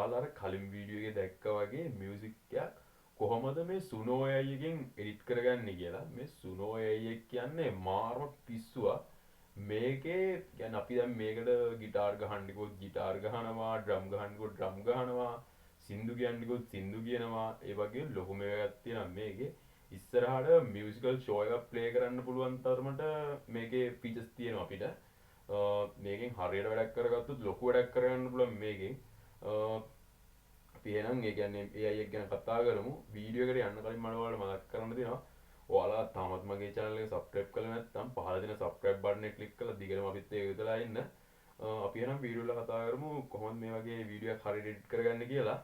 ඔයාලා අර කලින් වීඩියෝ එකේ දැක්කා වගේ මියුසික් එකක් කොහොමද මේ සුනෝ AI එකෙන් එඩිට් කරගන්නේ කියලා. මේ සුනෝ AI එක කියන්නේ මාරම පිස්සුවක්. මේකේ කියන්නේ අපි දැන් මේකට গিitar ගහන්න කිව්වොත් গিitar ගහනවා, ඩ්‍රම් ගහන්න කිව්වොත් ඩ්‍රම් ගහනවා, සින්දු කියන්න කිව්වොත් සින්දු කියනවා. ඒ වගේ ලොකු මේකක් තියෙනවා මේකේ. ඉස්සරහට මියුසිකල් ෂෝ එකක් ප්ලේ කරන්න පුළුවන් තරමට මේකේ ෆීචර්ස් තියෙනවා අපිට. මේකෙන් හරියට වැඩක් කරගත්තොත් ලොකු වැඩක් කරගන්න පුළුවන් මේකෙන්. අපි එහෙනම් ඒ කියන්නේ AI එක ගැන කතා කරමු. වීඩියෝ එකට යන්න කලින් මම ඔයාලට මතක් කරන්න තියෙනවා. ඔයාලා තාමත් මගේ channel එක subscribe කරලා නැත්නම් පහළ තියෙන subscribe button එක click කරලා දිගටම අපිත් එක්ක එකතුලා ඉන්න. අපි එහෙනම් වීඩියෝ වල කතා කරමු කොහොමද මේ වගේ වීඩියෝ එකක් හරියට edit කරගන්නේ කියලා.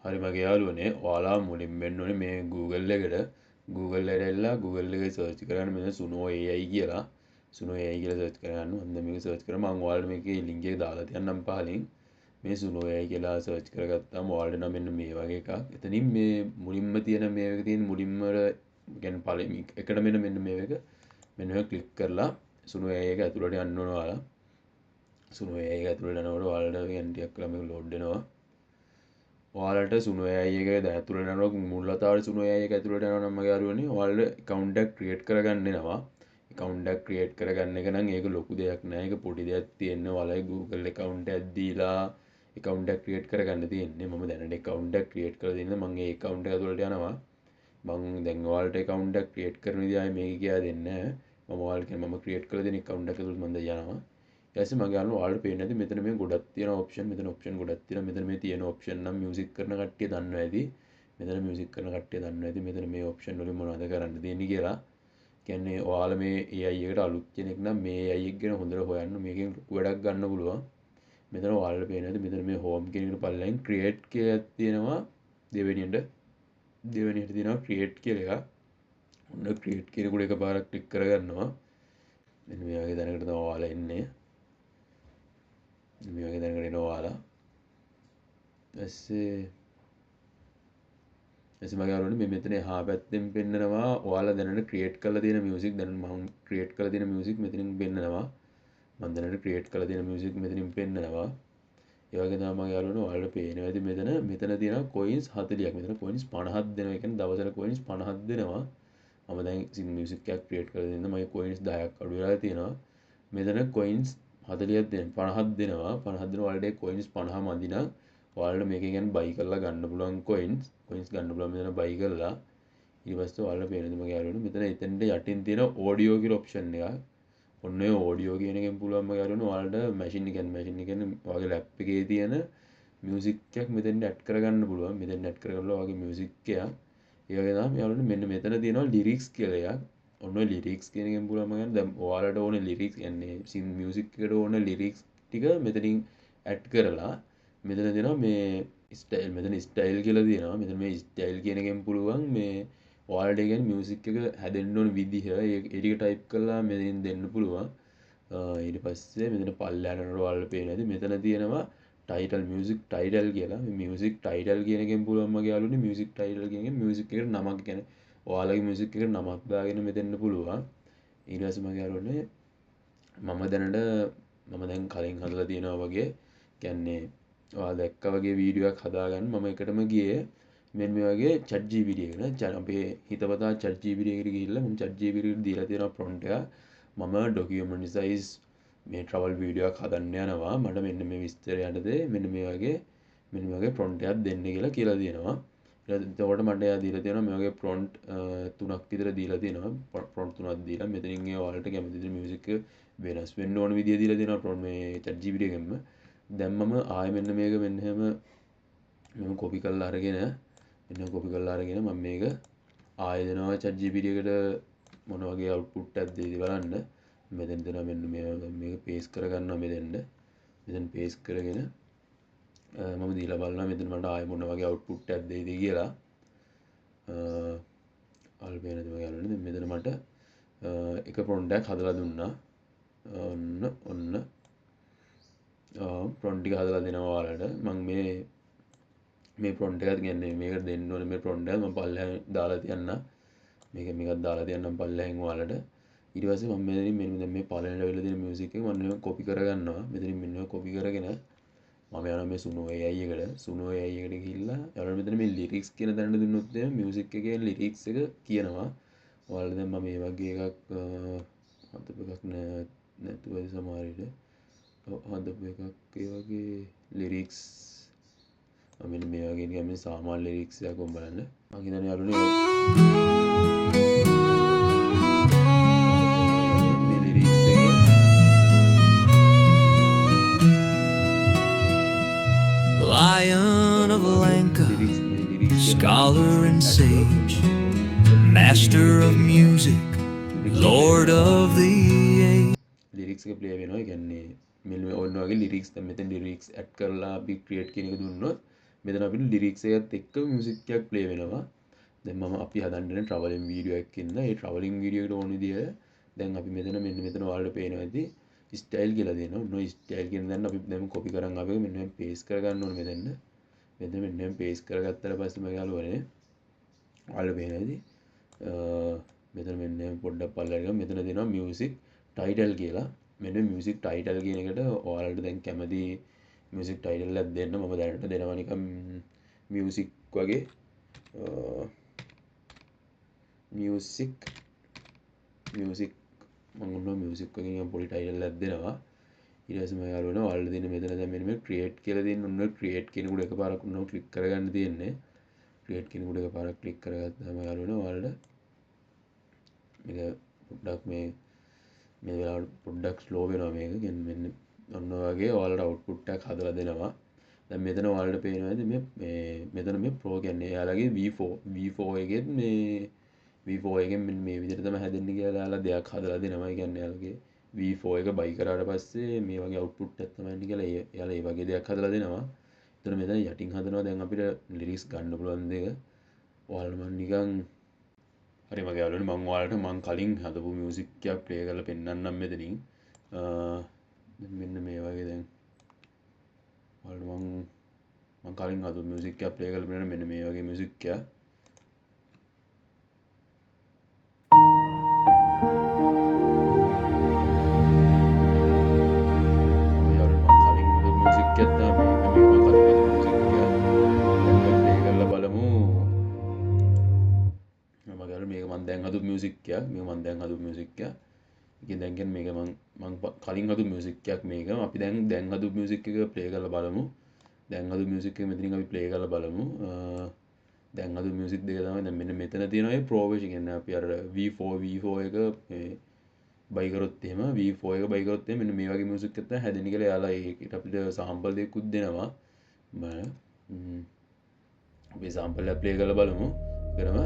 හරි මගේ යාළුවනේ ඔයාලා මුලින්ම වෙන්න ඕනේ මේ Google එකට Google එකට එලා Google එකේ search කරන්න මෙන්න Suno AI කියලා Suno AI කියලා search කරගන්න. හොඳ මේක search කරාම මම ඔයාලට මේකේ link එක දාලා තියන්නම් පහලින්. මේ Suno AI කියලා search කරගත්තාම ඔයාලට නම් මෙන්න මේ වගේ එකක්. එතනින් මේ මුලින්ම තියෙන මේක තියෙන මුලින්ම කියන්නේ පළවෙනි එකට මෙන්න මේක මෙන්න මේක click කරලා Suno AI එක ඇතුළට යන්න ඕන ඔයාලා. Suno AI එක ඇතුළට යනකොට ඔයාලට කියන්නේ ටිකක් කරලා මේක load වෙනවා. ඔයාලට Suno AI එක ඇතුළට යනකොට මුල් වතාවට Suno AI එක ඇතුළට යනවා නම් මගේ අරුවනේ ඔයාලට account එකක් create කරගන්න වෙනවා. account එකක් create කරගන්න එක නම් ඒක ලොකු දෙයක් නෑ. ඒක පොඩි දෙයක් තියෙන්නේ. ඔයාලගේ Google account එකක් දීලා account එකක් create කරගන්න තියෙන්නේ. මම දැනට account එකක් create කරලා දෙන්න මම ඒ account එක ඇතුළට යනවා. මම දැන් ඔයාලට account එකක් create කරන විදිහ ආයේ මේක කියලා දෙන්නේ නෑ. මම ඔයාලට මම create කරලා දෙන account එක ඇතුළට මම දැන් යනවා. ඊට මගේ අනුව ඔයාලට පේන්නේ නැති මෙතන මේ ගොඩක් තියෙන ඔප්ෂන් මෙතන ඔප්ෂන් ගොඩක් තියෙනවා මෙතන මේ තියෙන ඔප්ෂන් නම් මියුසික් කරන කට්ටිය දන්නවා ඇති මෙතන මියුසික් කරන කට්ටිය දන්නවා ඇති මෙතන මේ ඔප්ෂන් වලින් මොනවද කරන්න තියෙන්නේ කියලා කියන්නේ ඔයාලා මේ AI එකට අලුත් කෙනෙක් නම් මේ AI එක ගැන හොඳට හොයන්න මේකෙන් වැඩක් ගන්න පුළුවන් මෙතන ඔයාලට පේන්නේ නැති මෙතන මේ home කියන එකට පල්ලෙන් create කියලා තියෙනවා දෙවෙනියට තියෙනවා create කියලා එකක් ඔන්න create කියන කුඩ එකපාරක් ක්ලික් කරගන්නවා මෙන්න මේ වගේ දැනකට තමයි ඔයාලා එන්නේ මේ වගේ දැනකට එනවා ඔයාලා ඊපස්සේ මගේ අරගෙන මේ මෙතන එහා පැත්තෙන් පෙන්නනවා ඔයාලා දැනට ක්‍රියේට් කරලා තියෙන මියුසික් දැන් මම ක්‍රියේට් කරලා තියෙන මියුසික් මෙතනින් පෙන්නනවා මම දැනට ක්‍රියේට් කරලා තියෙන මියුසික් මෙතනින් පෙන්නනවා ඒ වගේ තමයි මගේ අරගෙන ඔයාලට පේනවා ඇති මෙතන තියෙනවා කොයින්ස් 40ක් මෙතන කොයින්ස් 50ක් දෙනවා ඒ කියන්නේ දවසට කොයින්ස් 50ක් දෙනවා මම දැන් මියුසික් එකක් ක්‍රියේට් කරලා දෙන්න මගේ කොයින්ස් 10ක් අඩු වෙලා තියෙනවා මෙතන කොයින්ස් 40ක් දෙන 50ක් දෙනවා 50ක් දෙන ඔයාලට කොයින්ස් 50 මදි නම් ඔයාලට මේකෙන් කියන්නේ බයි කරලා ගන්න පුළුවන් කොයින්ස් ගන්න පුළුවන් මෙතන බයි කරලා ඊට පස්සේ ඔයාලට පේනද මගේ යාළුවනේ මෙතන එතෙන්ට යටින් තියෙන ඕඩියෝ කියලා ඔප්ෂන් එකක් ඔන්න ඔය ඕඩියෝ කියන එකෙන් පුළුවන් මගේ යාළුවනේ ඔයාලට මැෂින් එක කියන්නේ ඔයාගේ ලැප් එකේ තියෙන මියුසික් එකක් මෙතෙන්ට ඇඩ් කරගන්න පුළුවන් මෙතෙන්ට ඇඩ් කරගන්න ඔයාගේ මියුසික් එකක් ඒ වගේ තමයි යාළුවනේ මෙන්න මෙතන තියෙනවා ලිරික්ස් කියලා එකක් ඔන්න ලිරික්ස් කියන එකෙන් පුළුවන් මම දැන් ඔයාලට ඕනේ ලිරික්ස් කියන්නේ සින් මියුසික් එකට ඕන ලිරික්ස් ටික මෙතනින් ඇඩ් කරලා මෙතන දෙනවා මේ ස්ටයිල් මෙතන ස්ටයිල් කියලා තියෙනවා මෙතන මේ ස්ටයිල් කියන එකෙන් පුළුවන් මේ ඔයාලට කියන්නේ මියුසික් එක හැදෙන්න ඕන විදිහ ඒ ටික ටයිප් කරලා මෙතෙන් දෙන්න පුළුවන් ඊට පස්සේ මෙතන පල්ලයට යනකොට ඔයාලට පේනවා ඇති මෙතන තියෙනවා ටයිටල් මියුසික් ටයිටල් කියලා මේ මියුසික් ටයිටල් කියන එකෙන් පුළුවන් මගේ යාළුවනේ මියුසික් ටයිටල් කියන එකෙන් මියුසික් එකට නමක් කියන්නේ ඔයාලගේ මියුසික් එකට නමක් දාගෙන මෙතෙන්න පුළුවන් ඊට පස්සේ මගේ යාළුවනේ මම දැන් කලින් හදලා තියෙනවා වගේ කියන්නේ ඔයාලා දැක්කා වගේ වීඩියෝ එකක් හදාගන්න මම එකටම ගියේ මෙන්න මේ වගේ chat GPT එකට අපේ හිතවතා chat GPT එකට ගිහිල්ලා මම chat GPT එකට දීලා තියෙනවා prompt එක මම document size මේ travel වීඩියෝ එකක් හදන්න යනවා මට මෙන්න මේ විස්තරය යටතේ මෙන්න මේ වගේ prompt එකක් දෙන්න කියලා තියෙනවා එතකොට මට එයා දීලා තියෙනවා මේ වගේ prompt තුනක් විතර දීලා තියෙනවා prompt තුනක් දීලා මෙතනින් ඒ ඔයාලට කැමති විදිහට music එක වෙනස් වෙන්න ඕන විදිය දීලා තියෙනවා prompt මේ chat GPT එකෙන්ම දැන් මම ආයෙ මෙන්න මේක මෙන්න එහෙම මම copy කරලා අරගෙන මම මේක ආයෙ දෙනවා chat GPT එකට මොන වගේ output එකක් දෙයිද බලන්න මෙතෙන් දෙනවා මෙන්න මේක paste කරගන්නවා මෙතෙන් paste කරගෙන මම දීලා බලනවා මෙතන මට ආයෙ මොන වගේ output එකක් දෙයිද කියලා අල්පේනද මම ගන්නනේ මෙතන මට එක prompt එකක් හදලා දුන්නා ඔන්න prompt ටික හදලා දෙනවා ඔයාලට මම මේ prompt එකත් කියන්නේ මේකට දෙන්න ඕනේ මේ prompt එක මම පල්ලෙහාන් දාලා තියන්න මේකත් දාලා තියන්නම් පල්ලෙහෙන් ඔයාලට. ඊට පස්සේ මම මෙතනින් මෙන්න දැන් මේ පළවෙනි ලෙවල් තියෙන මියුසික් එක මම මේක කොපි කරගන්නවා. මෙතනින් මෙන්න කොපි කරගෙන මම යනවා මේ සුනෝ AI එකට. සුනෝ AI එකට ගිහිල්ලා යාළුවා මෙතන මේ ලිරික්ස් කියන තැනට දුන්නොත් එහෙනම් මියුසික් එකේ ලිරික්ස් එක කියනවා. ඔයාලා දැන් මම මේ වගේ එකක් හදපු එකක් නැතුවද සමහර විට හදපු එකක් ඒ වගේ ලිරික්ස් මෙන්න මේ වගේ නිකන් මේ සාමාන්‍ය ලිරික්ස් එකක් ඔබ බලන්න. මම හිතන්නේ යාළුවනේ මේ ලිරික්ස් එක Lion of Lanka, scholar and sage, master of music, lord of the age. Lyrics එක ප්ලේ වෙනවා. ඒ කියන්නේ මෙන්න ඔන්න වගේ ලිරික්ස් දැන් මෙතන ලිරික්ස් ඇඩ් කරලා අපි ක්‍රියේට් කියන එක දුන්නොත් මෙතන අපිට ලිරික්ස් එකත් එක්ක මියුසික් එකක් ප්ලේ වෙනවා. දැන් මම අපි හදන්න යන ට්‍රැවලින් වීඩියෝ එකක් ඉන්න. ඒ ට්‍රැවලින් වීඩියෝ එකට ඕන විදියට දැන් අපි මෙන්න මෙතන ඔයාලට පේනවා ඇති ස්ටයිල් කියලා දෙනවා. ඔන්න ස්ටයිල් කියන දැන් අපි දැන් කොපි කරන් ආපෙක මෙන්න මේ පේස්ට් කරගන්න ඕනේ මෙතන. මෙන්න මේ පේස්ට් කරගත්තට පස්සේ මම යාළුවනේ ඔයාලට පේනවා ඇති මෙතන මෙන්න පොඩ්ඩක් පල්ලෙහාට ගියම මෙතන දෙනවා මියුසික් ටයිටල් කියලා. මෙන්න මියුසික් ටයිටල් කියන එකට ඔයාලට දැන් කැමති මියුසික් ටයිටල් එකක් දෙන්න. මම දැනට දෙනවා නිකන් මියුසික් වගේ මියුසික් මම ඔන්න මියුසික් වගේ නිකන් පොඩි ටයිටල් එකක් දෙනවා. ඊට පස්සේ මම යාළුවනේ ඔයාලට දෙන මෙතන දැන් මෙන්න මේ ක්‍රියේට් කියලා දෙන්න. ඔන්න ක්‍රියේට් කියනකොට එකපාරක් ඔන්න ක්ලික් කරගන්න තියෙන්නේ. ක්‍රියේට් කියනකොට එකපාරක් ක්ලික් කරගත්තාම යාළුවනේ ඔයාලට මේක පොඩ්ඩක් මේ වෙලාවට පොඩ්ඩක් ස්ලෝ වෙනවා මේක. කියන්නේ මෙන්න ඔන්න වගේ ඔයාලට අවුට්පුට් එකක් හදලා දෙනවා. දැන් මෙතන ඔයාලට පේනවා ඇති මේ මෙතන මේ ප්‍රෝ කියන්නේ එයාලගේ V4 එකෙත් මේ V4 එකෙන් මෙන්න මේ විදිහට තමයි හැදෙන්නේ කියලා එයාලා දෙයක් හදලා දෙනවා. ඒ කියන්නේ එයාලගේ V4 එක බයි කරාට පස්සේ මේ වගේ අවුට්පුට් එකක් තමයි එන්නේ කියලා එයාලා ඒ වගේ දෙයක් හදලා දෙනවා. එතන මෙතන යටින් හදනවා දැන් අපිට ලිරික්ස් ගන්න පුළුවන් දෙක. ඔයාලට මම නිකන් හරි මගේ යාළුවනේ මම ඔයාලට මම කලින් හදපු මියුසික් එකක් ප්ලේ කරලා පෙන්නන්නම් මෙතනින්. මෙන්න මේ වගේ දැන් ඔයාලට මම කලින් හදපු මියුසික් එකක් ප්ලේ කරලා පෙන්නන්න මෙන්න මේ වගේ මියුසික් එකක්. මියුසික් එකක් මේක මම දැන් හදපු මියුසික් එකක්. ඉතින් දැන් කියන්නේ මේක මම කලින් හදපු මියුසික් එකක් මේක. අපි දැන් හදපු මියුසික් එක ප්ලේ කරලා බලමු. දැන් හදපු මියුසික් එක මෙතනින් අපි ප්ලේ කරලා බලමු. දැන් හදපු මියුසික් දෙක තමයි දැන් මෙන්න මෙතන තියෙනවා ඒ ප්‍රෝ version කියන්නේ අපි අර V4 එක මේ බයි කරොත් එහෙම V4 එක බයි කරොත් එහෙම මෙන්න මේ වගේ මියුසික් එකක් තමයි හැදෙන්නේ කියලා එයාලා ඒකට අපිට සාම්පල් දෙකකුත් දෙනවා. අපි සාම්පල් එක ප්ලේ කරලා බලමු. කරම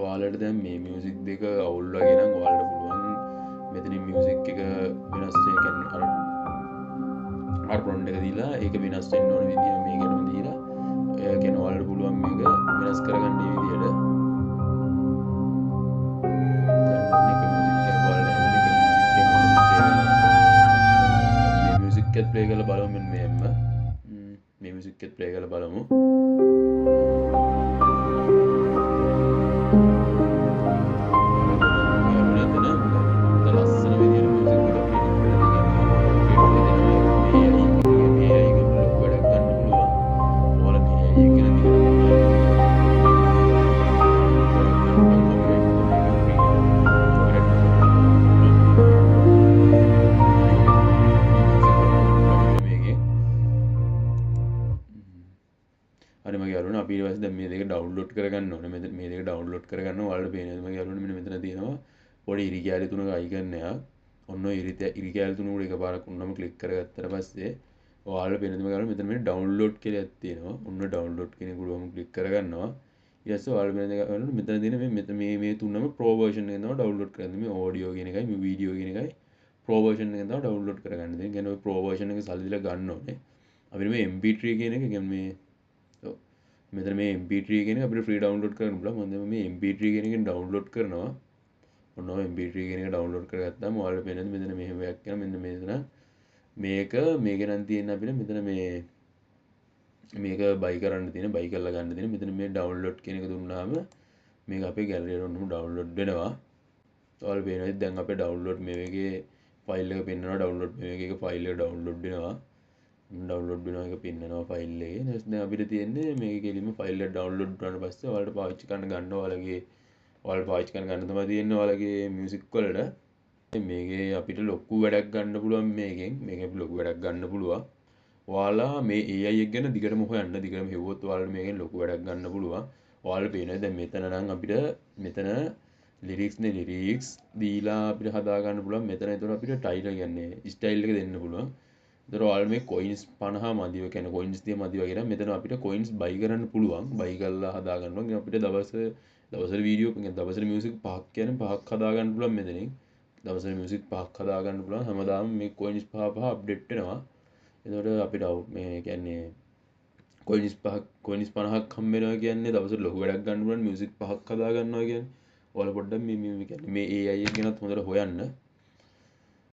ඔයාලට දැන් මේ මියුසික් දෙක අවුල් වගේ නම් ඔයාලට පුළුවන් මෙතනින් මියුසික් එක වෙනස් කියන්නේ අර ප්‍රොන්ට් එක දීලා ඒක වෙනස් වෙන්න ඕන විදිය මේකටම දීලා ඒ කියන්නේ ඔයාලට පුළුවන් මේක වෙනස් කරගන්න මේ විදියට. මියුසික් එක ප්ලේ කරලා බලමු මෙන්න මේම මේ මියුසික් එක ප්ලේ කරලා බලමු. අපි ඊට පස්සේ දැන් මේ දෙක ඩවුන්ලෝඩ් කරගන්න ඕනේ. මේ දෙක ඩවුන්ලෝඩ් කරගන්න ඔයාලට පේනවා මගේ යාළුවනේ මෙන්න මෙතන තියෙනවා පොඩි ඉරි කැලි තුනක අයිකන් එකක්. ඔන්න ඔය ඉරි කැලි තුන උඩ එකපාරක් උන්නම ක්ලික් කරගත්තට පස්සේ ඔයාලට පේනවා මගේ යාළුවනේ මෙතන මේ ඩවුන්ලෝඩ් කියලා එකක් තියෙනවා. ඔන්න ඩවුන්ලෝඩ් කියන එක උඩම ක්ලික් කරගන්නවා. ඊට පස්සේ ඔයාලා වෙන එක කරනකොට මෙතන තියෙන මේ තුනම ප්‍රෝ වර්ෂන් එකෙන් තමයි ඩවුන්ලෝඩ් කරගන්න. මේ ඔඩියෝ කියන එකයි මේ වීඩියෝ කියන එකයි ප්‍රෝ වර්ෂන් එකෙන් තමයි ඩවුන්ලෝඩ් කරගන්න. ඉතින් කියන්නේ ඔය ප්‍රෝ වර්ෂන් එක සල්ලි දීලා ගන්න ඕනේ. අපිට මේ MP3 කියන එක කියන්නේ මේ ඔව් මෙතන මේ MP3 කියන එක අපිට ෆ්‍රී ඩවුන්ලෝඩ් කරන්න පුළුවන්. මම දැන් මේ MP3 කියන එකෙන් ඩවුන්ලෝඩ් කරනවා. ඔන්න ඔය MP3 කියන එක ඩවුන්ලෝඩ් කරගත්තාම ඔයාලට පේනවා මෙතන මෙහෙම එකක් යනවා. මෙන්න මෙතන මේක නම් තියෙන අපිට මෙතන මේක බයි කරන්න තියෙන බයි කරලා ගන්න තියෙන මෙතන මේ ඩවුන්ලෝඩ් කියන එක දුන්නාම මේක අපේ ගැලරියට ඔන්නම ඩවුන්ලෝඩ් වෙනවා. ඔයාලට පේනවා දැන් අපේ ඩවුන්ලෝඩ් මේ වගේ ෆයිල් එක පෙන්වනවා ඩවුන්ලෝඩ් මේ වගේ එක ෆයිල් එක ඩවුන්ලෝඩ් වෙනවා. ඩවුන්ලෝඩ් වෙනවා එක පෙන්වනවා ෆයිල් එකේ. ඊට පස්සේ දැන් අපිට තියෙන්නේ මේකේ කෙලින්ම ෆයිල් එක ඩවුන්ලෝඩ් වුණාට පස්සේ ඔයාලට පාවිච්චි කරන්න ගන්න ඔයාලට පාවිච්චි කරන්න ගන්න තමයි තියෙන්නේ ඔයාලගේ මියුසික් වලට. මේකේ අපිට ලොකු වැඩක් ගන්න පුළුවන් මේකෙන් අපි ලොකු වැඩක් ගන්න පුළුවන්. ඔයාලා මේ AI එක ගැන දිගටම හොයන්න දිගටම හෙව්වොත් ඔයාලට මේකෙන් ලොකු වැඩක් ගන්න පුළුවන්. ඔයාලට පේනවා දැන් මෙතන නම් අපිට මෙතන ලිරික්ස් දීලා අපිට හදා ගන්න පුළුවන්. මෙතන ඒතර අපිට ටයිටල් කියන්නේ ස්ටයිල් එක දෙන්න පුළුවන්. ඒතර ඔයාලා මේ කොයින්ස් 50 මදිව කියන්නේ කොයින්ස් 30 මදිව කියලා මෙතන අපිට කොයින්ස් බයි කරන්න පුළුවන්. බයි කරලා හදා ගන්නවා. අපිට දවසට වීඩියෝ කියන්නේ දවසට මියුසික් 5ක් කියන්නේ 5ක් හදා ගන්න පුළුවන් මෙතනින්. දවසට මියුසික් 5ක් හදා ගන්න පුළුවන්. හැමදාම මේ කොයින්ස් 5 අප්ඩේට් වෙනවා. එතකොට අපිට මේ කියන්නේ කොයින්ස් 50ක් හම්බ වෙනවා කියන්නේ දවසට ලොකු වැඩක් ගන්න පුළුවන් මියුසික් 5ක් හදා ගන්නවා කියන්නේ. ඔයාලා පොඩ්ඩක් මේ AI එක ගැනත් හොඳට හොයන්න.